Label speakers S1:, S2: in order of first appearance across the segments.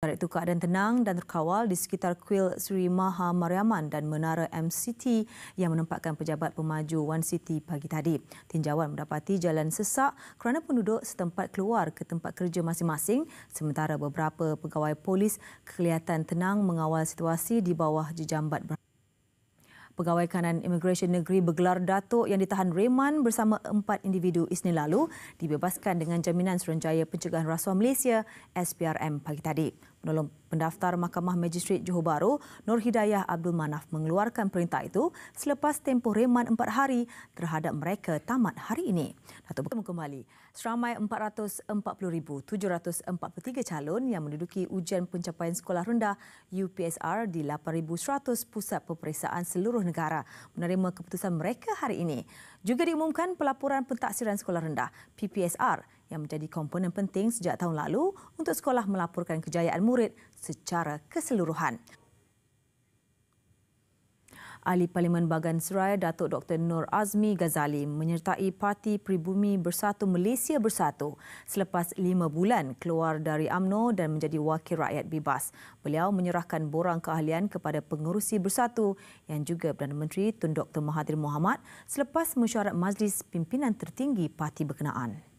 S1: Sementara itu, keadaan tenang dan terkawal di sekitar kuil Sri Maha Mariamman dan Menara MCT yang menempatkan pejabat pemaju One City pagi tadi. Tinjauan mendapati jalan sesak kerana penduduk setempat keluar ke tempat kerja masing-masing, sementara beberapa pegawai polis kelihatan tenang mengawal situasi di bawah jejambat. Pegawai Kanan Imigresen Negeri bergelar Datuk yang ditahan reman bersama 4 individu Isnin lalu dibebaskan dengan Jaminan Suruhanjaya Pencegahan Rasuah Malaysia SPRM pagi tadi. Penolong pendaftar Mahkamah Magistrate Johor Bahru, Nur Hidayah Abdul Manaf mengeluarkan perintah itu selepas tempoh reman 4 hari terhadap mereka tamat hari ini. Datuk kembali, seramai 440,743 calon yang menduduki ujian pencapaian sekolah rendah UPSR di 8,100 pusat peperiksaan seluruh negara menerima keputusan mereka hari ini. Juga diumumkan pelaporan pentaksiran sekolah rendah PPSR yang menjadi komponen penting sejak tahun lalu untuk sekolah melaporkan kejayaan murid secara keseluruhan. Ahli Parlimen Bagan Serai Datuk Dr. Nur Azmi Ghazali menyertai Parti Pribumi Bersatu Malaysia Bersatu selepas 5 bulan keluar dari UMNO dan menjadi wakil rakyat bebas. Beliau menyerahkan borang keahlian kepada pengerusi Bersatu yang juga Perdana Menteri Tun Dr. Mahathir Mohamad selepas mesyuarat Majlis Pimpinan Tertinggi parti berkenaan.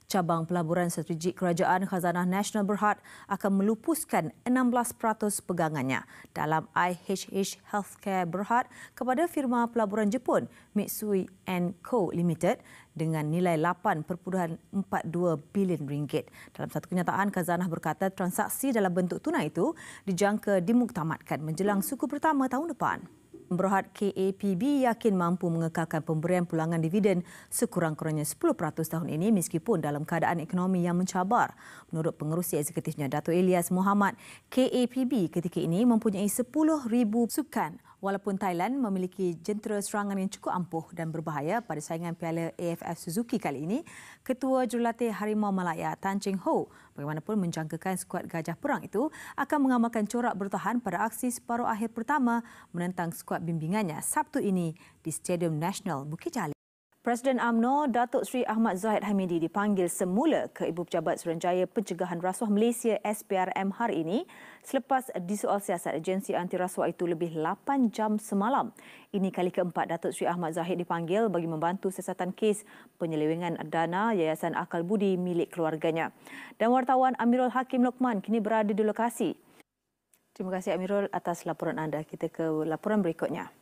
S1: Cabang Pelaburan Strategik Kerajaan Khazanah Nasional Berhad akan melupuskan 16% pegangannya dalam IHH Healthcare Berhad kepada firma pelaburan Jepun Mitsui & Co Limited dengan nilai 8.42 bilion ringgit. Dalam satu kenyataan, Khazanah berkata transaksi dalam bentuk tunai itu dijangka dimuktamadkan menjelang suku pertama tahun depan. Berhad KAPB yakin mampu mengekalkan pemberian pulangan dividen sekurang-kurangnya 10% tahun ini meskipun dalam keadaan ekonomi yang mencabar. Menurut pengerusi eksekutifnya Dato' Ilyas Muhammad, KAPB ketika ini mempunyai 10,000 sukan. Walaupun Thailand memiliki jentera serangan yang cukup ampuh dan berbahaya pada saingan Piala AFF Suzuki kali ini, Ketua Jurulatih Harimau Malaya Tan Cheng Ho bagaimanapun menjangkakan skuad Gajah Perang itu akan mengamalkan corak bertahan pada aksi separuh akhir pertama menentang skuad bimbingannya Sabtu ini di Stadium Nasional Bukit Jalil. Presiden UMNO Datuk Seri Ahmad Zahid Hamidi dipanggil semula ke Ibu Pejabat Suruhanjaya Pencegahan Rasuah Malaysia SPRM hari ini selepas disoal siasat agensi anti rasuah itu lebih 8 jam semalam. Ini kali keempat Datuk Seri Ahmad Zahid dipanggil bagi membantu siasatan kes penyelewengan dana Yayasan Akal Budi milik keluarganya. Dan wartawan Amirul Hakim Lokman kini berada di lokasi. Terima kasih Amirul atas laporan anda. Kita ke laporan berikutnya.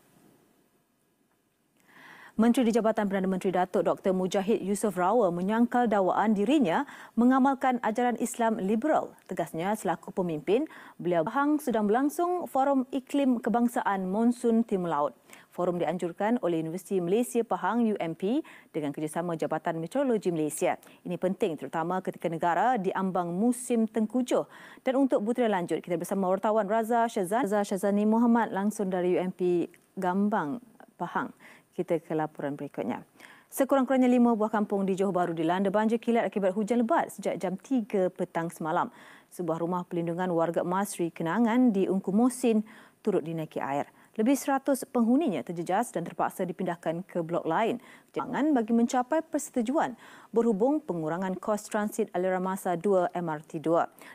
S1: Menteri di Jabatan Perdana Menteri Datuk Dr. Mujahid Yusof Rawal menyangkal dakwaan dirinya mengamalkan ajaran Islam liberal. Tegasnya selaku pemimpin, beliau Pahang sedang berlangsung Forum Iklim Kebangsaan Monsun Timur Laut. Forum dianjurkan oleh Universiti Malaysia Pahang UMP dengan kerjasama Jabatan Meteorologi Malaysia. Ini penting terutama ketika negara diambang musim tengkujuh. Dan untuk butiran lanjut, kita bersama wartawan Raza Shazani Muhammad langsung dari UMP Gambang, Pahang. Kita ke laporan berikutnya. Sekurang-kurangnya 5 buah kampung di Johor Bahru dilanda banjir kilat akibat hujan lebat sejak jam 3 petang semalam. Sebuah rumah pelindungan warga Masri Kenangan di Ungku Mosin turut dinaiki air. Lebih 100 penghuninya terjejas dan terpaksa dipindahkan ke blok lain. Jangan bagi mencapai persetujuan berhubung pengurangan kos transit aliran masa 2 MRT2.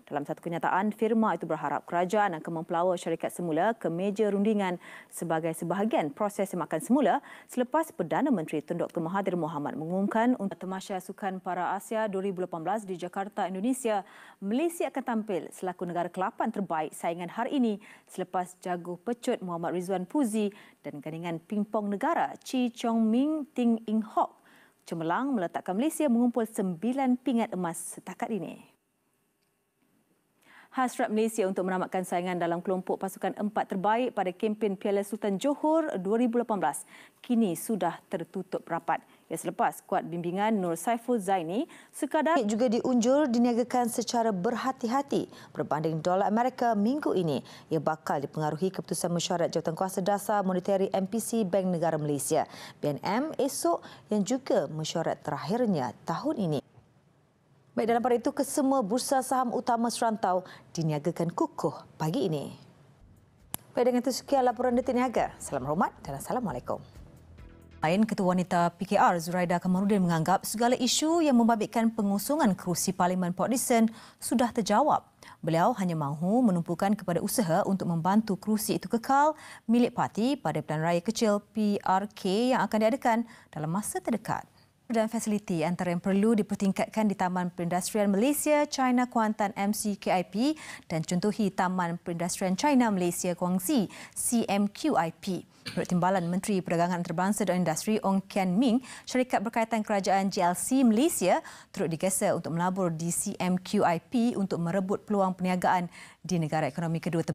S1: Dalam satu kenyataan, firma itu berharap kerajaan akan mempelawa syarikat semula ke meja rundingan sebagai sebahagian proses semakan semula selepas Perdana Menteri Tun Dr. Mahathir Mohamad mengumumkan untuk Tamasya Sukan Para Asia 2018 di Jakarta, Indonesia, Malaysia akan tampil selaku negara ke-8 terbaik saingan hari ini selepas jago pecut Muhammad Rizwan Puzi dan gandingan pingpong negara Chi Chong Ming Ting Ing Hock cemerlang meletakkan Malaysia mengumpul 9 pingat emas setakat ini. Hasrat Malaysia untuk menamatkan saingan dalam kelompok pasukan 4 terbaik pada kempen Piala Sultan Johor 2018 kini sudah tertutup rapat. Ya, selepas skuad bimbingan Nur Saiful Zaini sekadar juga diunjur diniagakan secara berhati-hati berbanding dolar Amerika minggu ini. Ia bakal dipengaruhi keputusan mesyuarat Jawatankuasa Dasar Monetary MPC Bank Negara Malaysia BNM esok yang juga mesyuarat terakhirnya tahun ini. Baik, dalam pada itu kesemua bursa saham utama serantau diniagakan kukuh pagi ini. Baik, dengan itu sekian laporan Detik Niaga. Salam hormat dan Assalamualaikum. Ketua Wanita PKR Zuraida Kamarudin menganggap segala isu yang membabitkan pengusungan kerusi Parlimen Port Dickson sudah terjawab. Beliau hanya mahu menumpukan kepada usaha untuk membantu kerusi itu kekal milik parti pada pilihan raya kecil PRK yang akan diadakan dalam masa terdekat. Dan fasiliti antara yang perlu dipertingkatkan di Taman Perindustrian Malaysia China Kuantan MCKIP dan contohi Taman Perindustrian China Malaysia Guangxi CMQIP. Menurut Timbalan Menteri Perdagangan Antarabangsa dan Industri Ong Kian Ming, syarikat berkaitan kerajaan GLC Malaysia turut digesa untuk melabur di CMQIP untuk merebut peluang perniagaan di negara ekonomi kedua.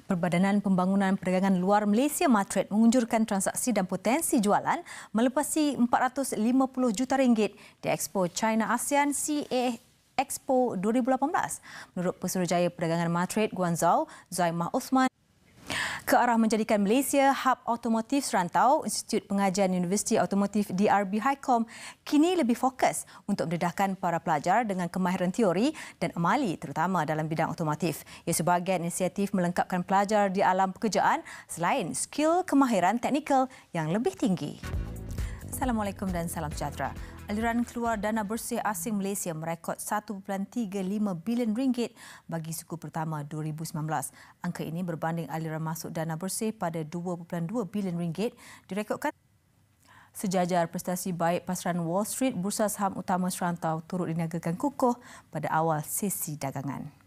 S1: Perbadanan Pembangunan Perdagangan Luar Malaysia Matret mengunjurkan transaksi dan potensi jualan melepasi RM450 juta di Expo China ASEAN CA Expo 2018. Menurut Pesuruhjaya Perdagangan Matret Guangzhou, Zaimah Osman, ke arah menjadikan Malaysia hub automotif serantau, Institut Pengajian Universiti Automotif DRB HiCom kini lebih fokus untuk mendedahkan para pelajar dengan kemahiran teori dan amali terutama dalam bidang automotif. Ia sebahagian inisiatif melengkapkan pelajar di alam pekerjaan selain skil kemahiran teknikal yang lebih tinggi. Assalamualaikum dan salam sejahtera. Aliran keluar dana bersih asing Malaysia merekod RM1.35 bilion bagi suku pertama 2019. Angka ini berbanding aliran masuk dana bersih pada RM2.2 bilion direkodkan. Sejajar prestasi baik pasaran Wall Street, Bursa Saham Utama Serantau turut diniagakan kukuh pada awal sesi dagangan.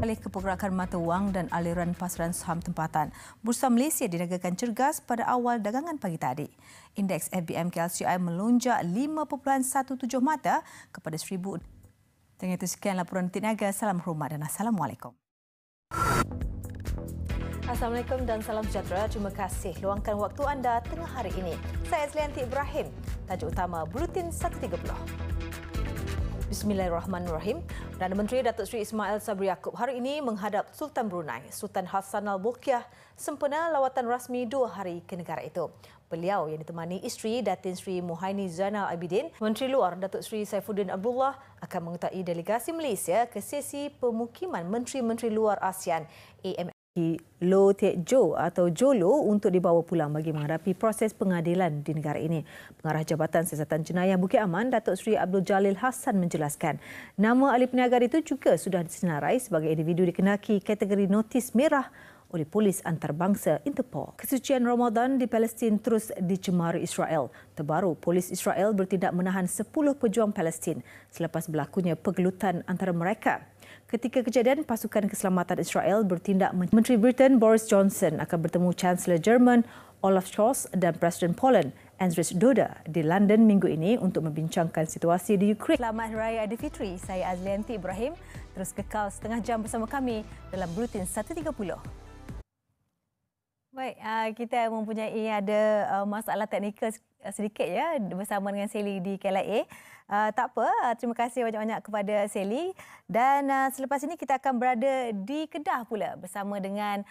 S1: Alih ke pergerakan mata wang dan aliran pasaran saham tempatan, Bursa Malaysia diniagakan cergas pada awal dagangan pagi tadi. Indeks FBM KLCI melonjak 5.17 mata kepada 1,000. Dengan itu sekian laporan Detik Niaga. Salam hormat dan Assalamualaikum. Assalamualaikum dan salam sejahtera. Terima kasih luangkan waktu anda tengah hari ini. Saya Azlianti Ibrahim. Tajuk utama Buletin 1.30. Bismillahirrahmanirrahim. Perdana Menteri Datuk Seri Ismail Sabri Yaakob hari ini menghadap Sultan Brunei, Sultan Hassan Al-Bolkiah sempena lawatan rasmi 2 hari ke negara itu. Beliau yang ditemani isteri Datin Sri Muhaini Zainal Abidin, Menteri Luar Datuk Seri Saifuddin Abdullah akan menyertai delegasi Malaysia ke sesi pemukiman Menteri-Menteri Luar ASEAN AMF Loh Teck Jo atau Jolo untuk dibawa pulang bagi menghadapi proses pengadilan di negara ini. Pengarah Jabatan Siasatan Jenayah Bukit Aman, Datuk Seri Abdul Jalil Hassan menjelaskan, nama ahli perniagaan itu juga sudah disenarai sebagai individu dikenaki kategori notis merah oleh polis antarabangsa Interpol. Kesucian Ramadan di Palestin terus dicemari Israel. Terbaru, polis Israel bertindak menahan 10 pejuang Palestin selepas berlakunya pergelutan antara mereka. Ketika kejadian, pasukan keselamatan Israel bertindak. Menteri Britain Boris Johnson akan bertemu Chancellor Jerman Olaf Scholz dan Presiden Poland Andrzej Duda di London minggu ini untuk membincangkan situasi di Ukraine. Selamat Raya Aidilfitri. Saya Azlianti Ibrahim. Terus kekal setengah jam bersama kami dalam Buletin 1.30. Baik, kita mempunyai masalah teknikal sedikit ya bersama dengan Sally di KLIA. Tak apa, terima kasih banyak-banyak kepada Sally. Dan selepas ini kita akan berada di Kedah pula bersama dengan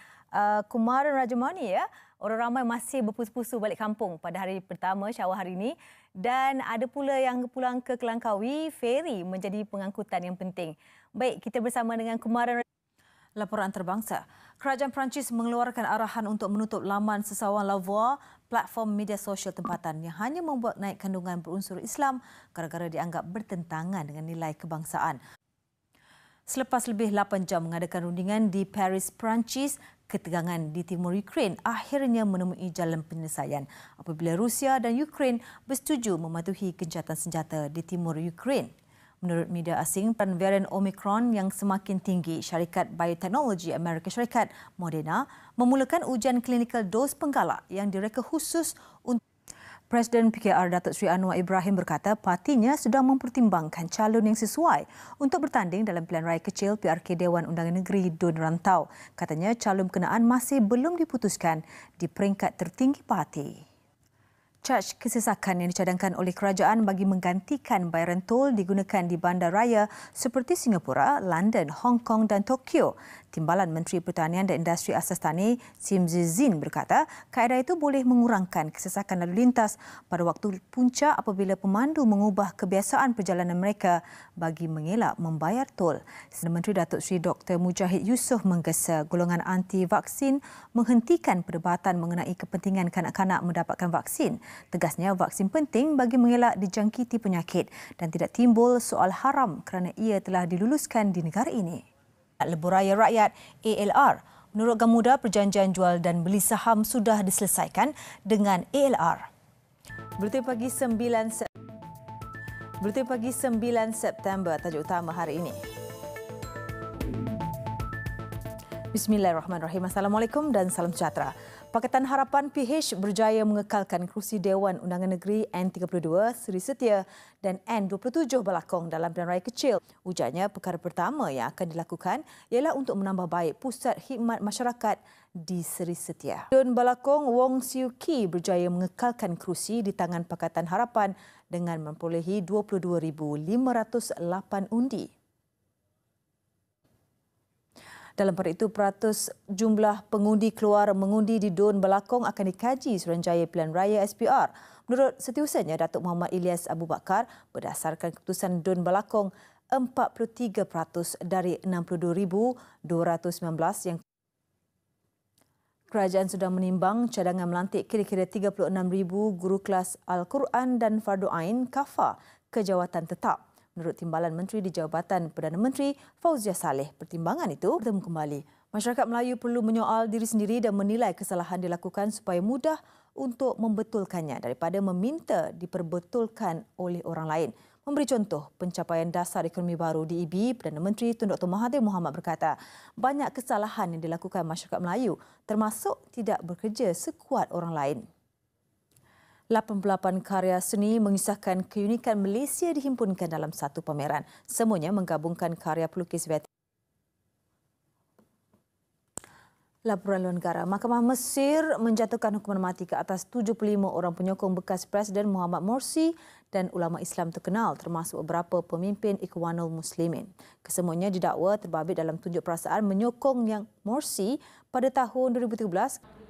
S1: Kumaran Rajamani ya. Orang ramai masih berpusu-pusu balik kampung pada hari pertama Syawal hari ini. Dan ada pula yang pulang ke Kelangkawi, feri menjadi pengangkutan yang penting. Baik, kita bersama dengan Kumaran. Laporan antarabangsa. Kerajaan Perancis mengeluarkan arahan untuk menutup laman sesawan Lavoir, platform media sosial tempatan yang hanya membuat naik kandungan berunsur Islam gara-gara dianggap bertentangan dengan nilai kebangsaan. Selepas lebih 8 jam mengadakan rundingan di Paris, Perancis, ketegangan di timur Ukraine akhirnya menemui jalan penyelesaian apabila Rusia dan Ukraine bersetuju mematuhi gencatan senjata di timur Ukraine. Menurut media asing, varian Omicron yang semakin tinggi, syarikat bioteknologi Amerika Syarikat Moderna memulakan ujian klinikal dos penggalak yang direka khusus untuk Presiden PKR Datuk Seri Anwar Ibrahim berkata partinya sedang mempertimbangkan calon yang sesuai untuk bertanding dalam pilihan raya kecil PRK Dewan Undangan Negeri Dun Rantau. Katanya calon berkenaan masih belum diputuskan di peringkat tertinggi parti. Caj kesesakan yang dicadangkan oleh kerajaan bagi menggantikan bayaran tol digunakan di bandar raya seperti Singapura, London, Hong Kong dan Tokyo. Timbalan Menteri Pertanian dan Industri Asas Tani Sim Zizin berkata kaedah itu boleh mengurangkan kesesakan lalu lintas pada waktu puncak apabila pemandu mengubah kebiasaan perjalanan mereka bagi mengelak membayar tol. Menteri Datuk Seri Dr. Mujahid Yusof menggesa golongan anti-vaksin menghentikan perdebatan mengenai kepentingan kanak-kanak mendapatkan vaksin. Tegasnya vaksin penting bagi mengelak dijangkiti penyakit dan tidak timbul soal haram kerana ia telah diluluskan di negara ini. Lebuhraya Rakyat ALR. Menurut Gamuda, perjanjian jual dan beli saham sudah diselesaikan dengan ALR. Buletin pagi 9 September, tajuk utama hari ini. Bismillahirrahmanirrahim. Assalamualaikum dan salam sejahtera. Pakatan Harapan PH berjaya mengekalkan kerusi Dewan Undangan Negeri N32 Seri Setia dan N27 Balakong dalam pilihan raya kecil. Ujarnya perkara pertama yang akan dilakukan ialah untuk menambah baik pusat khidmat masyarakat di Seri Setia. Dun Balakong Wong Siu Ki berjaya mengekalkan kerusi di tangan Pakatan Harapan dengan memperolehi 22,508 undi. Dalam pada itu, peratus jumlah pengundi keluar mengundi di Dun Balakong akan dikaji Suruhanjaya Pilihan Raya SPR. Menurut setiausaha Datuk Muhammad Ilyas Abu Bakar, berdasarkan keputusan Dun Balakong, 43% dari 62,219 yang kerajaan sudah menimbang cadangan melantik kira-kira 36,000 guru kelas Al-Quran dan Fardu Ain Kafa ke jawatan tetap. Menurut Timbalan Menteri di Jabatan Perdana Menteri Fauzia Saleh, pertimbangan itu bertemu kembali. Masyarakat Melayu perlu menyoal diri sendiri dan menilai kesalahan dilakukan supaya mudah untuk membetulkannya daripada meminta diperbetulkan oleh orang lain. Memberi contoh pencapaian dasar ekonomi baru DEB, Perdana Menteri Tun Dr. Mahathir Mohamad berkata, banyak kesalahan yang dilakukan masyarakat Melayu termasuk tidak bekerja sekuat orang lain. 88 karya seni mengisahkan keunikan Malaysia dihimpunkan dalam satu pameran. Semuanya menggabungkan karya pelukis veteran. Laporan luar negara. Mahkamah Mesir menjatuhkan hukuman mati ke atas 75 orang penyokong bekas Presiden Muhammad Morsi dan ulama Islam terkenal termasuk beberapa pemimpin Ikhwanul Muslimin. Kesemuanya didakwa terbabit dalam tunjuk perasaan menyokong yang Morsi pada tahun 2013.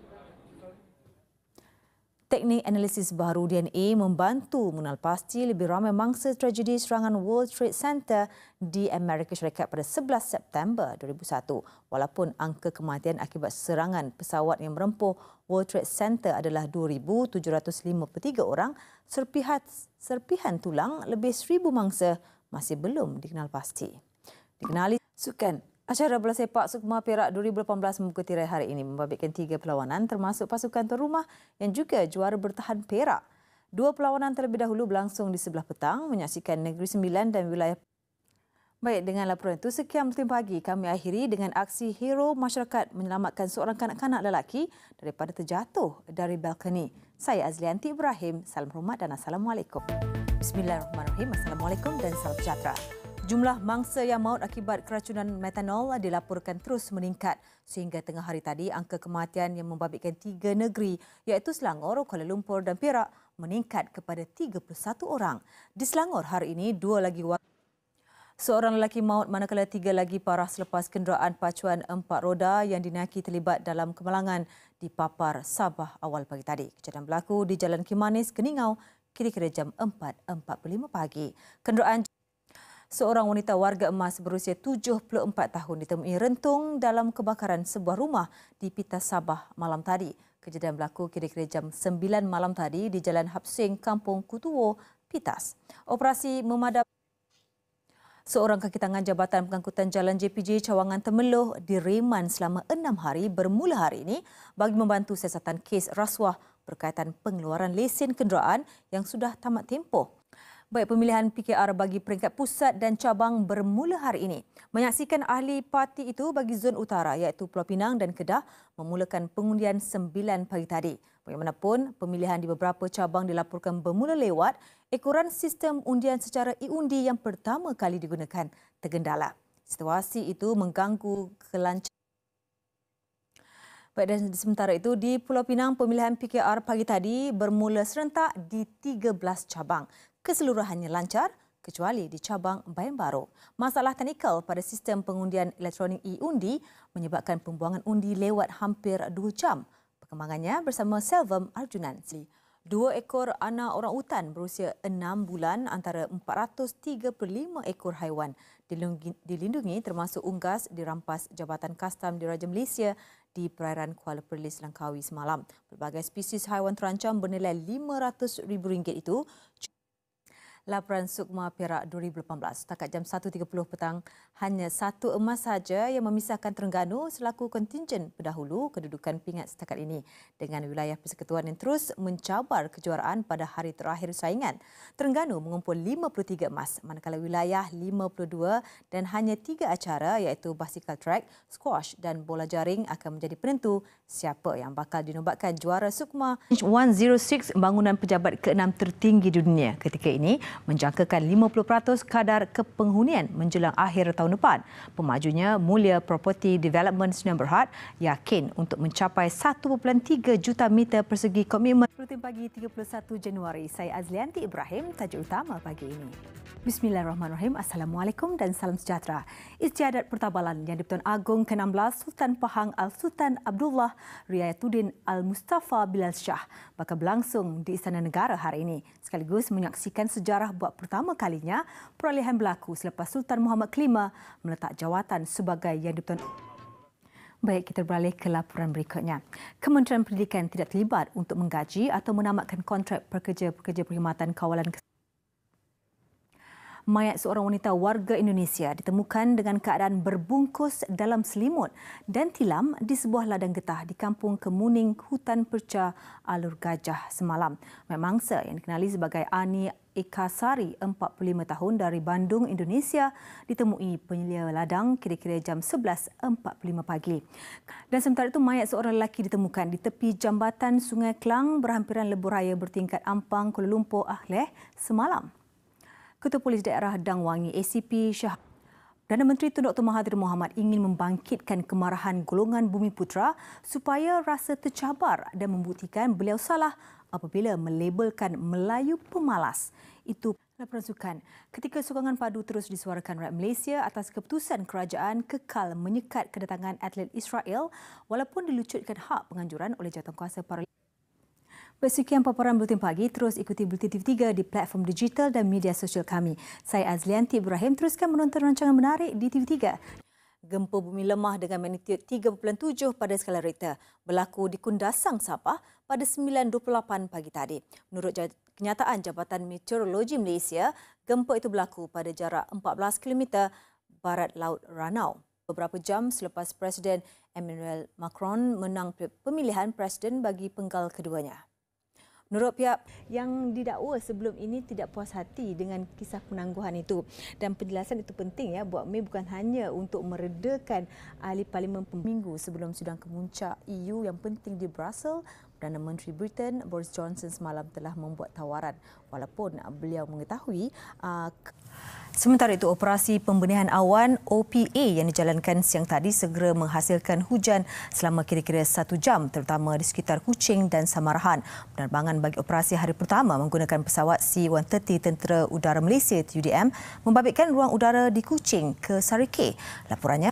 S1: Teknik analisis baru DNA membantu mengenal pasti lebih ramai mangsa tragedi serangan World Trade Center di Amerika Syarikat pada 11 September 2001. Walaupun angka kematian akibat serangan pesawat yang merempuh World Trade Center adalah 2,753 orang, serpihan tulang lebih 1,000 mangsa masih belum dikenal pasti. Dikenali sukan. Acara bola sepak Sukma Perak 2018 membuka tirai hari ini membabitkan 3 perlawanan termasuk pasukan tuan rumah yang juga juara bertahan Perak. 2 perlawanan terlebih dahulu berlangsung di sebelah petang menyaksikan Negeri Sembilan dan wilayah. Baik, dengan laporan itu sekian Buletin Pagi. Kami akhiri dengan aksi hero masyarakat menyelamatkan seorang kanak-kanak lelaki daripada terjatuh dari balkoni. Saya Azlianti Ibrahim. Salam hormat dan Assalamualaikum. Bismillahirrahmanirrahim. Assalamualaikum dan salam sejahtera. Jumlah mangsa yang maut akibat keracunan metanol dilaporkan terus meningkat sehingga tengah hari tadi angka kematian yang membabitkan 3 negeri iaitu Selangor, Kuala Lumpur dan Perak meningkat kepada 31 orang. Di Selangor hari ini 2 lagi seorang lelaki maut manakala 3 lagi parah selepas kenderaan pacuan 4 roda yang dinaiki terlibat dalam kemalangan di Papar, Sabah awal pagi tadi. Kejadian berlaku di Jalan Kimanis, Keningau kira-kira jam 4.45 pagi. Kenderaan seorang wanita warga emas berusia 74 tahun ditemui rentung dalam kebakaran sebuah rumah di Pitas, Sabah malam tadi. Kejadian berlaku kira-kira jam 9 malam tadi di Jalan Hapsing, Kampung Kutuwo, Pitas. Operasi memadam seorang kaki tangan Jabatan Pengangkutan Jalan JPJ Cawangan Temeloh direman selama 6 hari bermula hari ini bagi membantu siasatan kes rasuah berkaitan pengeluaran lesen kenderaan yang sudah tamat tempoh. Baik, pemilihan PKR bagi peringkat pusat dan cabang bermula hari ini. Menyaksikan ahli parti itu bagi zon utara iaitu Pulau Pinang dan Kedah memulakan pengundian 9 pagi tadi. Bagaimanapun, pemilihan di beberapa cabang dilaporkan bermula lewat ekoran sistem undian secara e-undi yang pertama kali digunakan tergendala. Situasi itu mengganggu kelancaran. Baik, dan sementara itu di Pulau Pinang, pemilihan PKR pagi tadi bermula serentak di 13 cabang. Keseluruhannya lancar kecuali di cabang Bayan Baru. Masalah teknikal pada sistem pengundian elektronik e-undi menyebabkan pembuangan undi lewat hampir 2 jam. Perkembangannya bersama Selvam Arjunan. 2 ekor anak orang utan berusia 6 bulan antara 435 ekor haiwan dilindungi termasuk unggas dirampas Jabatan Kastam Diraja Malaysia di perairan Kuala Perlis, Langkawi semalam. Pelbagai spesies haiwan terancam bernilai RM500,000 itu Laporan Sukma Perak 2018. Setakat jam 1.30 petang, hanya satu emas sahaja yang memisahkan Terengganu selaku kontingen pendahulu kedudukan pingat setakat ini. Dengan wilayah persekutuan yang terus mencabar kejuaraan pada hari terakhir saingan, Terengganu mengumpul 53 emas, manakala wilayah 52 dan hanya 3 acara iaitu basikal track, squash dan bola jaring akan menjadi penentu siapa yang bakal dinobatkan juara Sukma 106, bangunan pejabat ke-6 tertinggi di dunia ketika ini, menjangkakan 50% kadar kepenghunian menjelang akhir tahun depan. Pemajunya Mulia Property Development Sdn Bhd yakin untuk mencapai 1.3 juta meter persegi komitmen. Rutin pagi 31 Januari, saya Azlianti Ibrahim, tajuk utama pagi ini. Bismillahirrahmanirrahim. Assalamualaikum dan salam sejahtera. Istiadat pertabalan Yang di-Pertuan Agong ke-16 Sultan Pahang Al-Sultan Abdullah Riayatuddin Al-Mustafa Bilal Shah bakal berlangsung di Istana Negara hari ini, sekaligus menyaksikan sejarah buat pertama kalinya perolehan berlaku selepas Sultan Muhammad Kelima meletak jawatan sebagai Yang di-Pertuan. Baik, kita beralih ke laporan berikutnya. Kementerian Pendidikan tidak terlibat untuk menggaji atau menamatkan kontrak pekerja-pekerja perkhidmatan kawalan. Mayat seorang wanita warga Indonesia ditemukan dengan keadaan berbungkus dalam selimut dan tilam di sebuah ladang getah di Kampung Kemuning, Hutan Perca, Alur Gajah semalam. Mayat mangsa yang dikenali sebagai Ani Ekasari, 45 tahun dari Bandung, Indonesia, ditemui penyelia ladang kira-kira jam 11.45 pagi. Dan sementara itu, mayat seorang lelaki ditemukan di tepi jambatan Sungai Kelang berhampiran lebuh raya bertingkat Ampang, Kuala Lumpur, Ahleh semalam. Ketua Polis Daerah Dang Wangi ACP Syah Perdana Menteri Tun Dr. Mahathir Mohamad ingin membangkitkan kemarahan golongan Bumi Putra supaya rasa tercabar dan membuktikan beliau salah apabila melabelkan Melayu pemalas. Itu laporan sukan. Ketika sokongan padu terus disuarakan rakyat Malaysia atas keputusan kerajaan kekal menyekat kedatangan atlet Israel walaupun dilucutkan hak penganjuran oleh jawatankuasa Paralimen. Sekian paparan Buletin Pagi. Terus ikuti Buletin TV3 di platform digital dan media sosial kami. Saya Azlianti Ibrahim. Teruskan menonton rancangan menarik di TV3. Gempa bumi lemah dengan magnitudo 3.7 pada skala Richter berlaku di Kundasang, Sabah pada 9.28 pagi tadi. Menurut kenyataan Jabatan Meteorologi Malaysia, gempa itu berlaku pada jarak 14 km barat Laut Ranau. Beberapa jam selepas Presiden Emmanuel Macron menang pemilihan presiden bagi penggal keduanya. Menurut pihak yang didakwa sebelum ini tidak puas hati dengan kisah penangguhan itu, dan penjelasan itu penting ya buat Mei bukan hanya untuk meredakan ahli parlimen peminggu sebelum sidang kemuncak EU yang penting di Brussels. Perdana Menteri Britain Boris Johnson semalam telah membuat tawaran walaupun beliau mengetahui sementara itu operasi pembenihan awan OPA yang dijalankan siang tadi segera menghasilkan hujan selama kira-kira 1 jam terutama di sekitar Kuching dan Samarahan. Penerbangan bagi operasi hari pertama menggunakan pesawat C-130 Tentera Udara Malaysia TUDM membabitkan ruang udara di Kuching ke Sarike. Laporannya.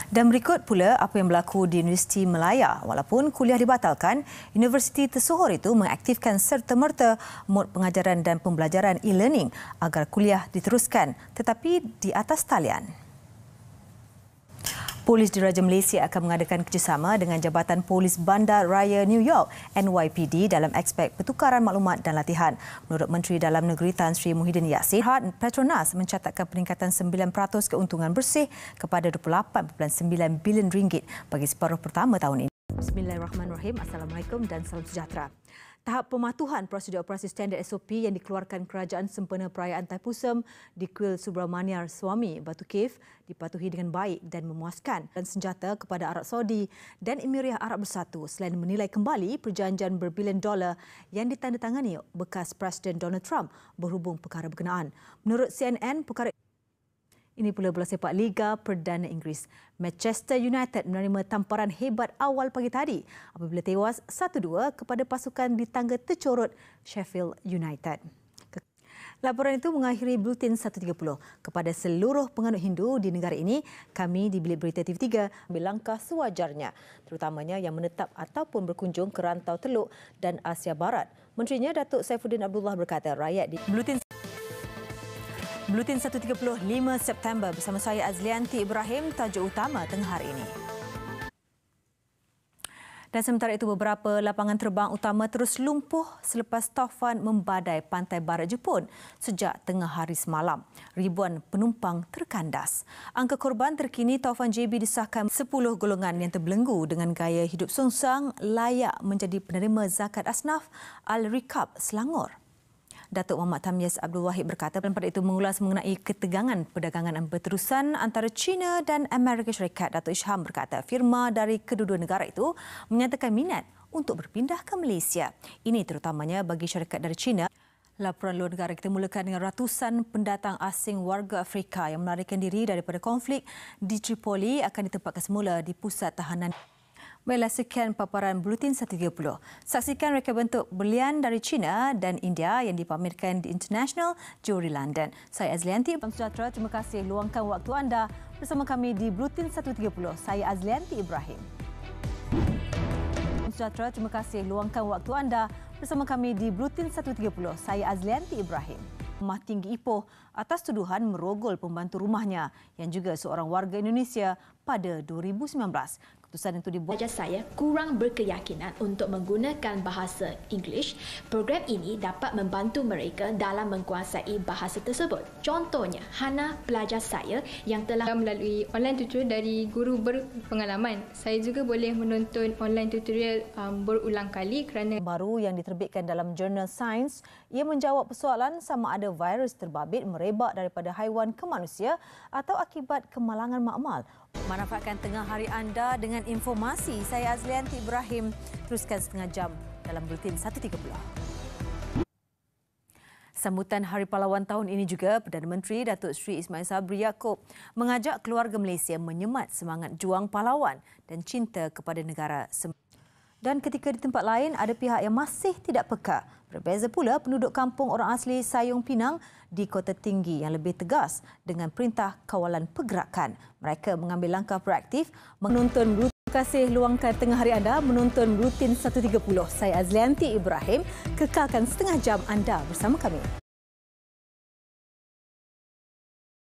S1: Dan berikut pula apa yang berlaku di Universiti Melaya. Walaupun kuliah dibatalkan, universiti tersohor itu mengaktifkan serta-merta mod pengajaran dan pembelajaran e-learning agar kuliah diteruskan tetapi di atas talian. Polis Diraja Malaysia akan mengadakan kerjasama dengan Jabatan Polis Bandar Raya New York NYPD dalam aspek pertukaran maklumat dan latihan. Menurut Menteri Dalam Negeri Tan Sri Muhyiddin Yassin, Petronas mencatatkan peningkatan 9% keuntungan bersih kepada 28.9 bilion ringgit bagi separuh pertama tahun ini. Bismillahirrahmanirrahim. Assalamualaikum dan salam sejahtera. Tahap pematuhan prosedur operasi standard SOP yang dikeluarkan Kerajaan sempena perayaan Thaipusam di Kuil Subramaniar Swami Batu Cave dipatuhi dengan baik dan memuaskan dan senjata kepada Arab Saudi dan Emiriah Arab Bersatu selain menilai kembali perjanjian berbilion dolar yang ditandatangani bekas Presiden Donald Trump berhubung perkara berkenaan. Menurut CNN, perkara ini pula bola sepak Liga Perdana Inggeris. Manchester United menerima tamparan hebat awal pagi tadi apabila tewas 1-2 kepada pasukan di tangga tercorot Sheffield United. Laporan itu mengakhiri Buletin 1.30. Kepada seluruh penganut Hindu di negara ini, kami di Bilik Berita TV3 ambil langkah sewajarnya, terutamanya yang menetap ataupun berkunjung ke Rantau Teluk dan Asia Barat. Menterinya Datuk Saifuddin Abdullah berkata rakyat di Buletin 1.30 5 September bersama saya Azlianti Ibrahim, tajuk utama tengah hari ini. Dan sementara itu, beberapa lapangan terbang utama terus lumpuh selepas taufan membadai pantai barat Jepun sejak tengah hari semalam. Ribuan penumpang terkandas. Angka korban terkini taufan JB disahkan 10 golongan yang terbelenggu dengan gaya hidup songsang layak menjadi penerima zakat asnaf Al-Rikab Selangor. Datuk Muhammad Tamyiz Abdul Wahid berkata pada itu mengulas mengenai ketegangan perdagangan berterusan antara China dan Amerika Syarikat. Datuk Isham berkata firma dari kedua-dua negara itu menyatakan minat untuk berpindah ke Malaysia. Ini terutamanya bagi syarikat dari China. Laporan luar negara kita mulakan dengan ratusan pendatang asing warga Afrika yang melarikan diri daripada konflik di Tripoli akan ditempatkan semula di pusat tahanan. Baiklah, sekian paparan Buletin 130. Saksikan reka bentuk berlian dari China dan India yang dipamerkan di International Jewellery London. Saya Azlianti. Salam sejahtera. Terima kasih luangkan waktu anda bersama kami di Buletin 130. Saya Azlianti Ibrahim. Salam sejahtera. Terima kasih luangkan waktu anda bersama kami di Buletin 130. Saya Azlianti Ibrahim. Mahkamah Tinggi Ipoh atas tuduhan merogol pembantu rumahnya yang juga seorang warga Indonesia pada 2019. Keputusan itu dibuat.
S2: Pelajar saya kurang berkeyakinan untuk menggunakan bahasa Inggeris. Program ini dapat membantu mereka dalam menguasai bahasa tersebut. Contohnya, Hana, pelajar saya yang telah
S3: melalui online tutorial dari guru berpengalaman. Saya juga boleh menonton online tutorial berulang kali kerana
S1: baru yang diterbitkan dalam jurnal Science, ia menjawab persoalan sama ada virus terbabit merebak daripada haiwan ke manusia atau akibat kemalangan makmal. Manfaatkan tengah hari anda dengan informasi. Saya Azlianti Ibrahim. Teruskan setengah jam dalam Buletin 130. Sambutan Hari Pahlawan tahun ini juga, Perdana Menteri Datuk Seri Ismail Sabri Yaakob mengajak keluarga Malaysia menyemat semangat juang pahlawan dan cinta kepada negara. Dan ketika di tempat lain, ada pihak yang masih tidak peka. Berbeza pula penduduk kampung orang asli Sayong Pinang di Kota Tinggi yang lebih tegas dengan perintah kawalan pergerakan. Mereka mengambil langkah proaktif menonton. Terima kasih luangkan tengah hari anda menonton Buletin 130. Saya Azlianti Ibrahim. Kekalkan setengah jam anda bersama kami.